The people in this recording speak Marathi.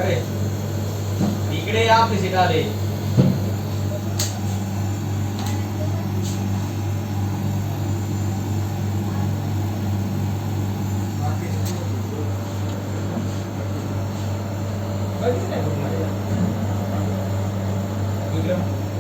अरे इकडे या आपली सीट आले. बघितलं नाही विक्रम.